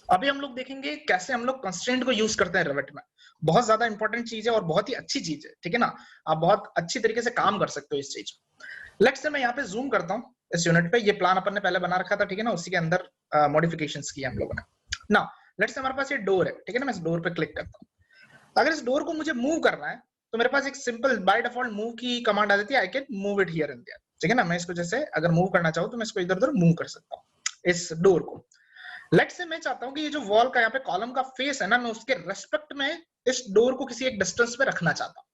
अभी हम लोग देखेंगे कैसे हम लोग कंस्ट्रेंट को यूज करते हैं रिवेट में। बहुत ज्यादा इंपॉर्टेंट चीज है और बहुत ही अच्छी चीज है, ठीक है ना। आप बहुत अच्छी तरीके से काम कर सकते हो इस चीज। लेट्स से मैं यहाँ पे जूम करता हूँ इस यूनिट पे। ये प्लान अपन ने पहले बना रखा था, ठीक है ना, उसी के अंदर मॉडिफिकेशंस किए हम लोगों ने ना। लेट्स से हमारे पास ये डोर है, ठीक है ना। मैं इस डोर पे क्लिक करता हूँ। अगर इस डोर को मुझे मूव करना है तो मेरे पास एक सिंपल बाय डिफॉल्ट मूव की कमांड आ जाती है, I can move it here and there, ठीक है ना। मैं इसको जैसे अगर मूव करना चाहूँ तो मैं इसको इधर उधर मूव कर सकता हूँ इस डोर को। लेट्स से मैं चाहता हूँ कि ये जो वॉल का यहाँ पे कॉलम का फेस है ना, मैं उसके रेस्पेक्ट में इस डोर को किसी एक डिस्टेंस पे रखना चाहता हूँ।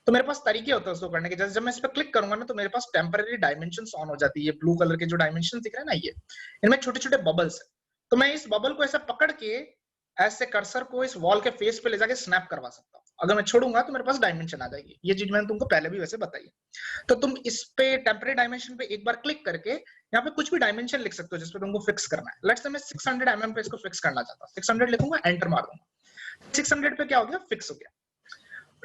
तो मेरे पास तरीके होते हैं उसको करने के। जैसे जब मैं इस पर क्लिक करूंगा ना तो मेरे पास टेम्पररी डायमेंशन ऑन हो जाती है। ये ब्लू कलर के जो डायमेंशन दिख रहे हैं ना, ये इनमें छोटे छोटे बबल्स है। तो मैं इस बबल को ऐसे पकड़ के ऐसे कर्सर को इस वॉल के फेस पे ले जाके स्नैप करवा सकता हूँ। अगर मैं छोड़ूंगा तो मेरे पास डायमेंशन आ जाएगी। ये चीज मैंने तुमको पहले भी वैसे बताई है। तो तुम इस पे टेम्पररी डायमेंशन पे एक बार क्लिक करके यहाँ पे कुछ भी डायमेंशन लिख सकते हो जिसपे तुमको फिक्स करना है। लेट्स से मैं 600 mm पे इसको फिक्स करना चाहता हूँ। 600 लिखूंगा, एंटर मार दूंगा। 600 पे क्या हो गया, फिक्स हो गया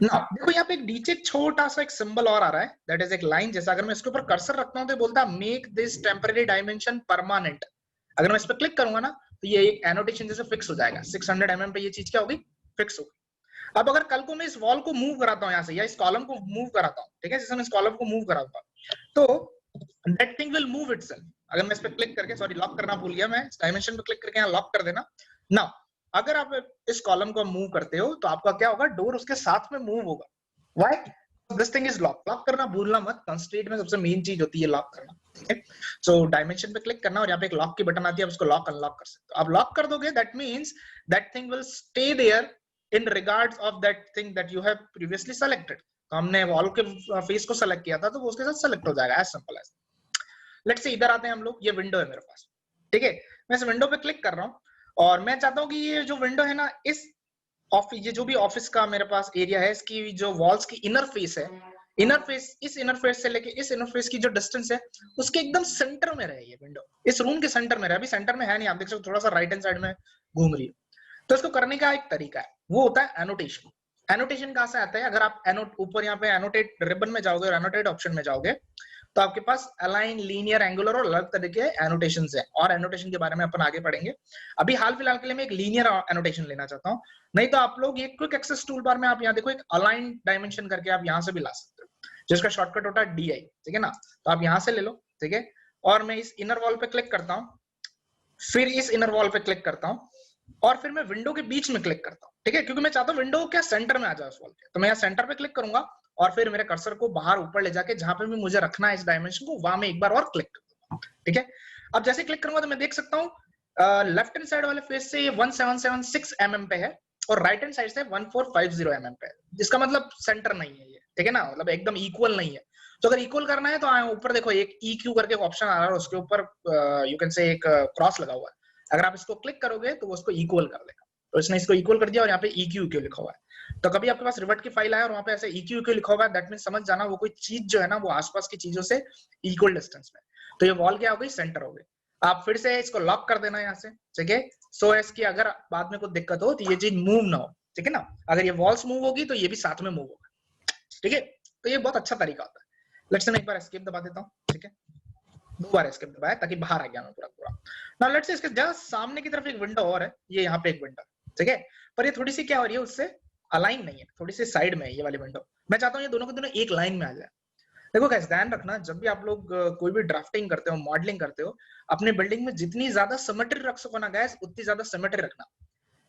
ना। देखो यहाँ पे एक नीचे छोटा सा एक सिंबल और आ रहा है, दैट इज एक लाइन जैसा। अगर मैं इसके ऊपर कर्सर रखता हूँ तो बोलता है make this temporary dimension permanent. अगर मैं इस पर क्लिक करूंगा ना तो ये एक एनोटेशन जैसे फिक्स हो जाएगा। 600 mm पे ये चीज क्या होगी, फिक्स हो गई। अब अगर कल को मैं इस वॉल को मूव कराता हूँ यहाँ से, या इस कॉलम को मूव कराता हूँ, ठीक है, जैसे मैं इस कॉलम को मूव कराऊंगा तो that thing will move itself. अगर मैं इस पे क्लिक करके, सॉरी लॉक करना भूल गया मैं, डायमेंशन पे क्लिक करके यहाँ लॉक कर देना ना। अगर आप इस कॉलम को मूव करते हो तो आपका क्या होगा, डोर उसके साथ में मूव होगा। Why, this thing is lock. Lock करना भूलना मत, कंस्ट्रेंट में सबसे मेन चीज होती है लॉक करना, ठीक है। सो डायमेंशन पे क्लिक करना और यहाँ पे एक लॉक की बटन आती है, आप उसको लॉक अनलॉक कर सकते हो। आप लॉक कर दोगे that means that thing will stay there in regards of that thing that you have previously selected. तो हमने वॉल के फेस को सेलेक्ट किया था तो वो उसके साथ सेलेक्ट हो जाएगा, as simple as. Let's say इधर आते हैं हम लोग। ये विंडो है मेरे पास, ठीक है। मैं इस विंडो पे क्लिक कर रहा हूँ और मैं चाहता हूँ कि ये जो विंडो है ना, इस ऑफिस, ये जो भी ऑफिस का मेरे पास एरिया है, इसकी जो वॉल्स की इनर फेस है, इनर फेस, इस इनर फेस से लेके इस इनर फेस की जो डिस्टेंस है उसके एकदम सेंटर में रहे ये विंडो। इस रूम के सेंटर में रहे। अभी सेंटर में है नहीं, आप देख सकते हो थोड़ा सा राइट हैंड साइड में घूम रही है। तो इसको करने का एक तरीका है, वो होता है एनोटेशन। एनोटेशन कहां से आता है, अगर आप एनोट ऊपर यहाँ पे एनोटेट रिबन में जाओगे और एनोटेट ऑप्शन में जाओगे तो आपके पास अलाइन, लीनियर, एंगुलर और अलग तरह के एनोटेशन है। और एनोटेशन के बारे में अपन आगे पढ़ेंगे। अभी हाल फिलहाल के लिए मैं एक लीनियर एनोटेशन लेना चाहता हूँ। नहीं तो आप लोग ये क्विक एक्सेस टूल बार में आप यहाँ देखो एक अलाइन डायमेंशन करके आप यहाँ से भी ला सकते हो, जिसका शॉर्टकट होता है DI, ठीक है ना। तो आप यहाँ से ले लो, ठीक है। और मैं इस इनर वॉल पे क्लिक करता हूँ, फिर इस इनर वॉल पे क्लिक करता हूँ और फिर मैं विंडो के बीच में क्लिक करता हूँ, ठीक है, क्योंकि मैं चाहता हूँ विंडो क्या सेंटर में आ जाए उस वॉल के। तो मैं यहाँ सेंटर पे क्लिक करूंगा और फिर मेरे कर्सर को बाहर ऊपर ले जाके जहां पे भी मुझे रखना है इस डायमेंशन को, वहां में एक बार और क्लिक कर दूंगा, ठीक है। अब जैसे क्लिक करूंगा तो मैं देख सकता हूँ लेफ्ट हैंड साइड वाले फेस से ये 1776 mm पे है और राइट हैंड साइड से 1450 mm पे है। जिसका मतलब सेंटर नहीं है ये, ठीक है ना, मतलब एकदम इक्वल नहीं है। तो अगर इक्वल करना है तो ऊपर देखो एक EQ करके ऑप्शन आ रहा है, उसके ऊपर यू कैन से एक क्रॉस लगा हुआ है। अगर आप इसको क्लिक करोगे तो वो उसको इक्वल कर देगा। तो इसने इसको इक्वल कर दिया और यहाँ पे EQ लिखा हुआ है। तो कभी आपके पास रिवर्ट की फाइल आए और वहां पे ऐसे EQ लिखा हुआ है, दैट मीन समझ जाना वो कोई चीज जो है ना वो आसपास की चीजों से इक्वल डिस्टेंस में। तो ये वॉल क्या हो गई, सेंटर हो गई। आप फिर से इसको लॉक कर देना यहाँ से, ठीक है। सो एस की अगर बाद में कोई दिक्कत हो तो ये चीज मूव ना हो, ठीक है ना। अगर ये वॉल्स मूव होगी तो ये भी साथ में मूव होगा, ठीक है। तो ये बहुत अच्छा तरीका होता है। लेट्स से मैं एक बार एस्केप दबा देता हूँ, ठीक है। 2 बार एस्केप दबाया ताकि बाहर आ गया मैं पूरा पूरा। नाउ लेट्स से इसके जस्ट सामने की तरफ एक विंडो और है, ये यहाँ पे एक विंडो, ठीक है। पर ये थोड़ी सी क्या हो रही है, उससे अलाइन नहीं है, थोड़ी सी साइड में है ये वाली विंडो। मैं चाहता हूँ ये दोनों के दोनों एक लाइन में आ जाए। देखो गाइस, ध्यान रखना जब भी आप लोग कोई भी ड्राफ्टिंग करते हो, मॉडलिंग करते हो, अपने बिल्डिंग में जितनी ज्यादा सिमेट्री रख सको ना गाइस, उतनी ज्यादा सिमेट्री रखना।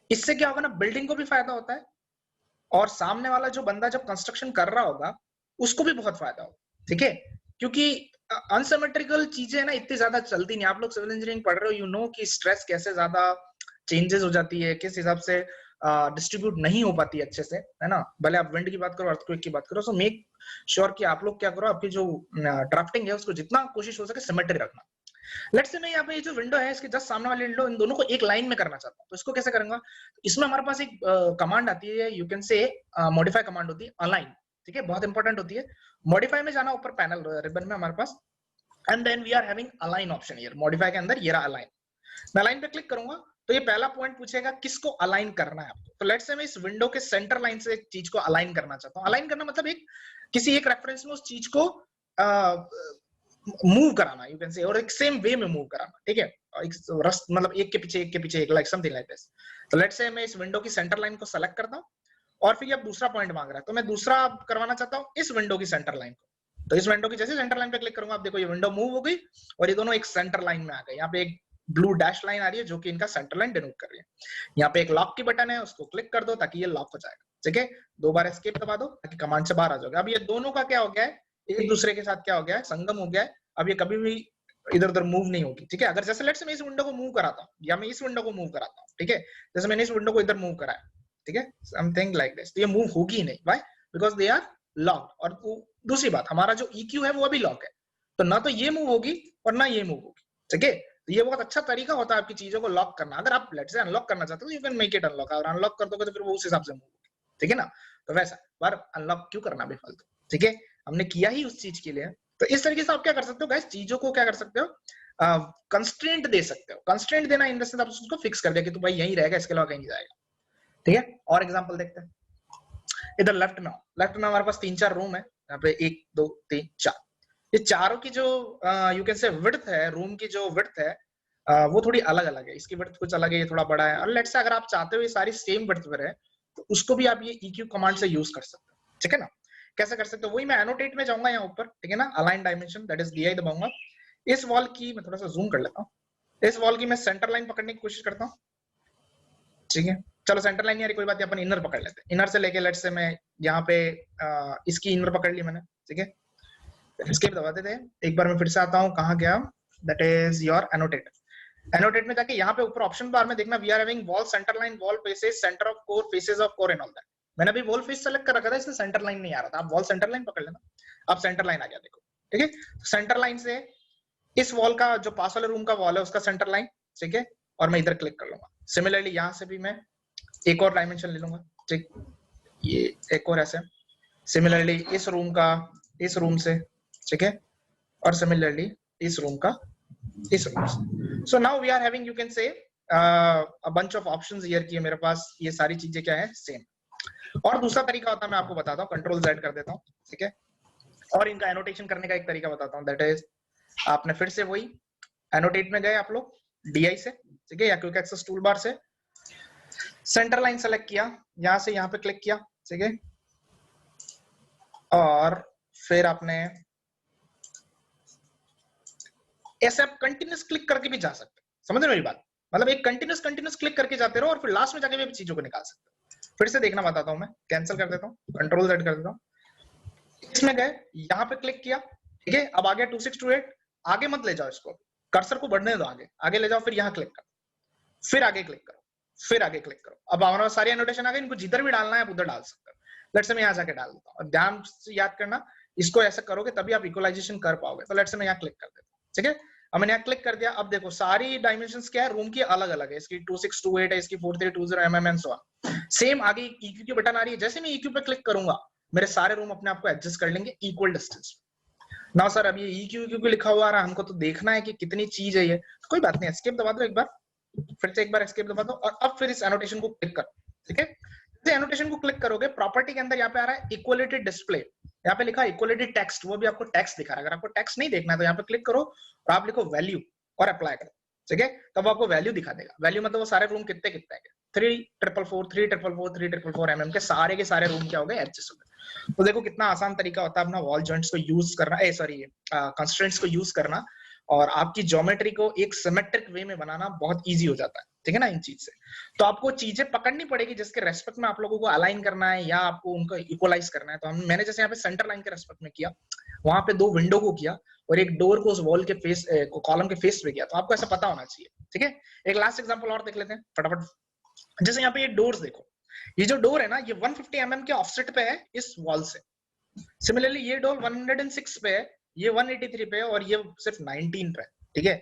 इससे क्या होगा ना, बिल्डिंग को भी फायदा होता है और सामने वाला जो बंदा जब कंस्ट्रक्शन कर रहा होगा उसको भी बहुत फायदा होगा, ठीक है। क्योंकि अनसिमेट्रिकल चीजें ना इतनी ज्यादा चलती नहीं। आप लोग सिविल इंजीनियरिंग पढ़ रहे हो, यू नो कि स्ट्रेस कैसे ज्यादा चेंजेस हो जाती है, किस हिसाब से डिस्ट्रीब्यूट नहीं हो पाती अच्छे से, है ना। भले आप विंड की बात करो, अर्थक्वेक की बात करो। सो मेक श्योर कि आप लोग क्या करो, आपकी जो ड्राफ्टिंग है उसको जितना कोशिश हो सके सिमेट्री रखना। लेट्स से मैं यहाँ पे ये जो विंडो है इसके जस्ट सामने वाली विंडो, इन दोनों को एक लाइन में करना चाहता हूँ। तो इसको कैसे करूंगा, इसमें हमारे पास एक कमांड आती है, यू कैन से मॉडिफाई कमांड होती है, अलाइन, ठीक है, बहुत इंपॉर्टेंट होती है। मॉडिफाई में जाना, ऊपर पैनल रिबन में हमारे पास, and then we are having align option here. Modify के अंदर ये रहा अलाइन। मैं अलाइन पे क्लिक करूंगा तो ये पहला पॉइंट पूछेगा किसको अलाइन करना है आपको। तो लेट्स से मैं इस विंडो के सेंटर लाइन से एक चीज को अलाइन करना चाहता हूँ। अलाइन करना मतलब एक किसी एक रेफरेंस में उस चीज को मूव कराना, यू कैन से, और एक सेम वे में मूव कराना, ठीक है। मतलब एक के पीछे एक, लाइक समथिंग लाइक दिस। तो लेट्स से मैं इस विंडो की सेंटर लाइन को सेलेक्ट करता हूँ और फिर ये दूसरा पॉइंट मांग रहा है, तो मैं दूसरा करवाना चाहता हूँ इस विंडो की सेंटर लाइन को। तो इस विंडो की जैसे सेंटर लाइन पे क्लिक करूंगा, आप देखो ये विंडो मूव हो गई और ये दोनों एक सेंटर लाइन में आ गए। यहाँ पे एक ब्लू डैश लाइन आ रही है जो कि इनका सेंटर लाइन डिनोट कर रही है। यहाँ पे एक लॉक की बटन है, उसको क्लिक कर दो ताकि ये लॉक हो जाएगा। ठीक है, 2 बार एस्केप दबा दो ताकि कमांड से बाहर आ जाओगे। अब ये दोनों का क्या हो गया है, एक दूसरे के साथ क्या हो गया है, संगम हो गया है। अब ये कभी भी इधर उधर मूव नहीं होगी। ठीक है, अगर जैसे लेट्स से मैं इस विंडो को मूव कराता हूँ या मैं इस विंडो को मूव कराता हूँ, ठीक है, जैसे मैंने इस विंडो को इधर मूव कराया, ठीक है, समथिंग लाइक दिस, तो ये मूव होगी ही नहीं। Why? Because they are locked. और दूसरी बात, हमारा जो EQ है वो अभी लॉक है, तो ना तो ये मूव होगी और ना ये मूव होगी। ठीक है, तो ये बहुत अच्छा तरीका होता है आपकी चीजों को लॉक करना। अगर आप लेट्स से अनलॉक करना चाहते हो तो you can make it unlock, और अनलॉक कर दोगे तो फिर वो उस हिसाब से मूव होगी। ठीक है ना, तो वैसा बार अनलॉक क्यों करना बेफालतू। ठीक है, हमने किया ही उस चीज के लिए। तो इस तरीके से आप क्या कर सकते हो गाइस, चीजों को क्या कर सकते हो, कंस्ट्रेंट दे सकते हो। कंस्ट्रेंट देना इन द सेंस आप उसको फिक्स कर दिया कि तू भाई यहीं रहेगा, इसके अलावा कहीं नहीं जाएगा। ठीक है, और एग्जांपल देखते हैं। इधर लेफ्ट में हमारे पास 3-4 रूम है। यहाँ पे 1 2 3 4, ये चारों की जो यू कैन से विड्थ है, रूम की जो विड्थ है वो थोड़ी अलग अलग है। इसकी विड्थ कुछ अलग है, ये थोड़ा बड़ा है। और लेट्स से अगर आप चाहते हो ये सारी सेम विड्थ पर है तो उसको भी आप ये EQ कमांड से यूज कर सकते हो। ठीक है ना, कैसे कर सकते हो, वही मैं एनोटेट में जाऊंगा यहाँ ऊपर। ठीक है ना, align dimension that is DI दबाऊंगा। इस वॉल की मैं थोड़ा सा जूम कर लेता हूँ। इस वॉल की मैं सेंटर लाइन पकड़ने की कोशिश करता हूँ। ठीक है, चलो सेंटर लाइन नहीं आ रही, कोई बात नहीं, अपन इनर पकड़ लेते हैं। इनर से लेके लेट्स से मैं यहाँ पे इसकी इनर पकड़ ली मैंने। ठीक है, एस्केप दबा देते हैं। एक बार मैं फिर से आता हूँ, कहाँ गया, that is your annotate. Annotate में जाके यहाँ पे ऊपर ऑप्शन बार में देखना, we are having wall centre line, wall faces, centre of core, faces of core and all that. मैंने अभी वॉल फेस सेलेक्ट कर रखा था, इसमें सेंटर लाइन नहीं आ रहा था। आप वॉल सेंटर लाइन पकड़ लेना, अब सेंटर लाइन आ गया देखो। ठीक है, सेंटर लाइन से इस वॉल का जो पास वाले रूम का वॉल है उसका सेंटर लाइन। ठीक है, और मैं इधर क्लिक कर लूंगा। सिमिलरली यहाँ से भी मैं एक और डायमेंशन ले लूंगा। ठीक, ये एक और ऐसे, सिमिलरली इस रूम का इस रूम से, ठीक है, और सिमिलरली इस रूम का इस रूम से। So now we are having you can say a bunch of options here कि मेरे पास ये सारी चीजें क्या है, सेम। और दूसरा तरीका होता है, मैं आपको बताता हूँ, कंट्रोल Z कर देता हूँ। ठीक है, और इनका एनोटेशन करने का एक तरीका बताता हूँ, दैट इज आपने फिर से वही एनोटेट में गए आप लोग DI से, ठीक है, या क्विक एक्सेस टूल बार से सेंटर लाइन सेलेक्ट किया, यहां से यहाँ पे क्लिक किया। ठीक है, और फिर आपने ऐसे आप कंटिन्यूस क्लिक करके भी जा सकते हैं। समझ रहे हो मेरी बात, मतलब एक कंटिन्यूस क्लिक करके जाते रहो और फिर लास्ट में जाके भी चीजों को निकाल सकते हो। फिर से देखना बताता हूं मैं, कैंसिल कर देता हूँ, कंट्रोल Z कर देता हूँ। इसमें गए, यहाँ पे क्लिक किया। ठीक है, अब आ गया 2628। आगे मत ले जाओ इसको, कर्सर को बढ़ने दो, आगे आगे ले जाओ, फिर यहाँ क्लिक करो, फिर आगे क्लिक करो, फिर आगे क्लिक करो। अब हमारे पास सारी एनोटेशन आ गई, इनको जिधर भी डालना है आप उधर डाल सकते हो। लेट्स से मैं यहाँ जाके डाल देता हूँ, और ध्यान से याद करना, इसको ऐसा करोगे तभी आप इक्वलाइजेशन कर पाओगे। तो लेट्स से मैं यहाँ क्लिक कर देता हूँ। ठीक है, अब मैंने यहाँ क्लिक कर दिया। अब देखो सारी डायमेंशंस क्या है, रूम की अलग अलग है। इसकी 2628 है, इसकी 4320 mm and so on. Same आगे EQ की बटन आ रही है, जैसे मैं EQ पे क्लिक करूंगा मेरे सारे रूम अपने आप को एडजस्ट कर लेंगे इक्वल डिस्टेंस। नाउ सर अब ये EQ लिखा हुआ आ रहा है, हमको तो देखना है कि कितनी चीज है ये। तो कोई बात नहीं, एस्केप दबा दो एक बार, फिर से एक बार एस्केप दबा दो, और अब फिर इस एनोटेशन को क्लिक करो। ठीक है, जैसे एनोटेशन को क्लिक करोगे, प्रॉपर्टी के अंदर यहाँ पे आ रहा है इक्वलिटी डिस्प्ले, यहाँ पे लिखा है इक्वलिटी टेक्स्ट, वो भी आपको टेक्स्ट दिखा रहा है। अगर आपको टेक्स्ट नहीं देखना है तो यहाँ पे क्लिक करो और आप लिखो वैल्यू और अप्लाई करो। ठीक है, तब आपको वैल्यू दिखा देगा। वैल्यू मतलब वो सारे रूम कितने कितने हैं, 3,444 mm के सारे रूम क्या हो गए, एडजस्ट हो गए। तो देखो कितना आसान तरीका होता है अपना वॉल जॉइंट्स को यूज करना, सॉरी कंस्ट्रेंट्स को यूज करना, और आपकी ज्योमेट्री को एक सिमेट्रिक वे में बनाना बहुत इजी हो जाता है। ठीक है ना, इन चीज से तो आपको चीजें पकड़नी पड़ेगी जिसके रेस्पेक्ट में आप लोगों को अलाइन करना है या आपको उनको इक्वलाइज करना है। तो मैंने जैसे यहाँ पे सेंटर लाइन के रेस्पेक्ट में किया, वहां पे 2 विंडो को किया और एक डोर को उस वॉल के फेस कॉलम के फेस पे किया। तो आपको ऐसा पता होना चाहिए। ठीक है, एक लास्ट एग्जांपल और देख लेते हैं फटाफट। जैसे यहाँ पे ये डोर्स देखो, ये जो डोर है ना, ये 150 mm के ऑफसेट पे है इस वॉल से। सिमिलरली ये डोर 106 पे है, ये 183 पे है, और ये सिर्फ 19 पे है। ठीक है,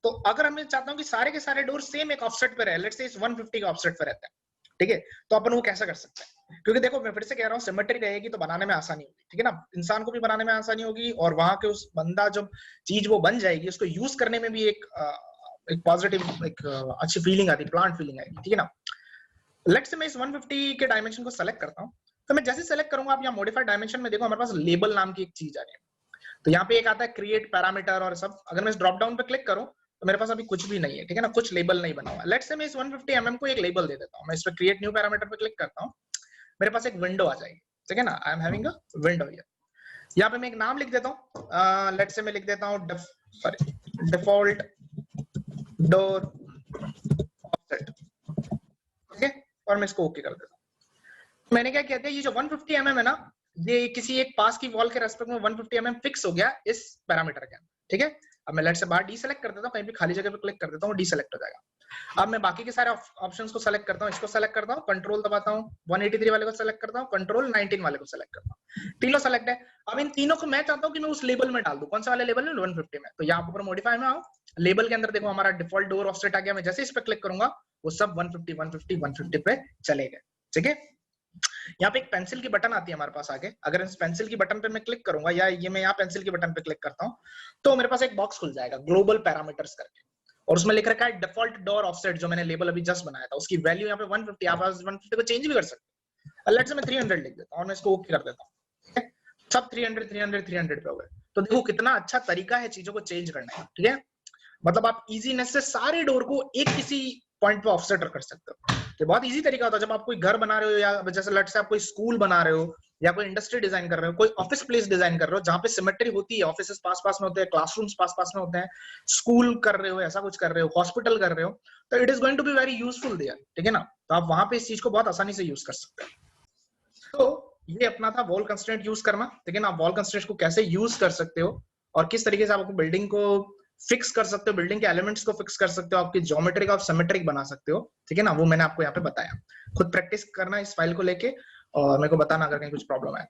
तो अगर मैं चाहता हूँ कि सारे के सारे डोर सेम एक ऑफसेट पे रहे, लेट्स से इस 150 के ऑफसेट पे रहता है, ठीक है, तो अपन वो कैसे कर सकते हैं, क्योंकि देखो मैं फिर से कह रहा हूँ, सिमेट्री रहेगी तो बनाने में आसानी होगी। ठीक है ना, इंसान को भी बनाने में आसानी होगी, और वहां के उस बंदा जब चीज वो बन जाएगी उसको यूज करने में भी एक पॉजिटिव, एक अच्छी फीलिंग आती है, प्लांट फीलिंग आएगी। ठीक है ना, लेट्स से मैं इस 150 के डायमेंशन को सेलेक्ट करता हूँ। तो मैं जैसे सेलेक्ट करूंगा, आप यहाँ मॉडिफाइड डायमेंशन में देखो हमारे पास लेबल नाम की एक चीज आ रही है। तो यहाँ पे एक आता है क्रिएट पैरामीटर और सब। अगर मैं इस ड्रॉप डाउन पे क्लिक करूं तो मेरे पास अभी कुछ भी नहीं है, ठीक है ना, कुछ लेबल नहीं बना हुआ। लेट्स से मैं इस 150 mm को एक लेबल दे देता हूँ, मैं इस पर क्रिएट न्यू पैरामीटर पे क्लिक करता हूँ, मेरे पास एक विंडो आ जाएगी, ठीक है ना, I am having a window here. यहाँ पे मैं एक नाम लिख देता हूँ, लेट्स से मैं लिख देता हूँ डिफॉल्ट डोर ऑफसेट, ठीक है, और मैं इसको ओके कर देता हूँ। मैंने क्या कहते हैं, ये जो 150 mm है ना, ये किसी एक पास की वॉल के रेस्पेक्ट में 150 mm फिक्स हो गया इस पैरामीटर के अंदर, ठीक है। अब मैं लेट से बाहर डीसेलेक्ट कर देता हूँ, कहीं भी खाली जगह पे क्लिक कर देता हूँ, डीसेलेक्ट हो जाएगा। अब मैं बाकी के सारे ऑप्शंस को सेलेक्ट करता हूँ, इसको सेलेक्ट करता हूँ, कंट्रोल दबाता हूँ, 183 वाले को सेलेक्ट करता हूँ, कंट्रोल 19 वाले को सेलेक्ट करता हूँ, तीनों सेलेक्ट है। अब इन तीनों को मैं चाहता हूँ कि मैं उस लेबल में डाल दूं, कौन सा वाले लेबल में, 150 में। तो यहाँ पर मॉडिफाई में आओ, लेबल के अंदर देखो हमारा डिफॉल्ट डोर ऑफसेट आ गया, मैं जैसे इस पर क्लिक करूंगा वो सब 150 150 150 पे चले गए, ठीक है। यहाँ पे एक पेंसिल की बटन आती है हमारे पास आगे, अगर इस पेंसिल की बटन पे मैं क्लिक करूंगा, या ये मैं यहाँ पेंसिल की बटन पे क्लिक करता हूँ, तो मेरे पास एक बॉक्स खुल जाएगा ग्लोबल पैरामीटर्स करके, और उसमें लिख रखा है डिफॉल्ट डोर ऑफसेट, जो मैंने लेबल अभी जस्ट बनाया था, उसकी वैल्यू यहाँ पे 150, आप 150 को चेंज भी कर सकते हैं। लेट्स से मैं 300 लिख देता हूँ और मैं इसको ओके कर देता हूँ, सब 300 300 300 पे हो गए। तो देखो कितना अच्छा तरीका है चीजों को चेंज करने का, ठीक है। मतलब आप इजीनेस से सारे डोर को एक किसी पॉइंट पे ऑफसेट कर सकते हो। ये बहुत इजी तरीका होता है जब आप कोई घर बना रहे हो, या जैसे लेट्स से आप कोई स्कूल बना रहे हो, या कोई इंडस्ट्री डिजाइन कर रहे हो, कोई ऑफिस प्लेस डिजाइन कर रहे हो जहां पे सिमेट्री होती है, ऑफिस पास पास में होते हैं, क्लासरूम्स पास पास में होते हैं, स्कूल कर रहे हो, ऐसा कुछ कर रहे हो, हॉस्पिटल कर रहे हो, तो it is going to be very useful there, ठीक है ना। तो आप वहां पे इस चीज को बहुत आसानी से यूज कर सकते हैं। तो ये अपना था वॉल कंस्ट्रेंट यूज करना, ठीक है ना। वॉल कंस्ट्रेंट को कैसे यूज कर सकते हो और किस तरीके से आप बिल्डिंग को फिक्स कर सकते हो, बिल्डिंग के एलिमेंट्स को फिक्स कर सकते हो, आपकी ज्योमेट्री को आप सिमेट्रिक बना सकते हो, ठीक है ना, वो मैंने आपको यहाँ पे बताया। खुद प्रैक्टिस करना इस फाइल को लेके और मेरे को बताना अगर कहीं कुछ प्रॉब्लम है।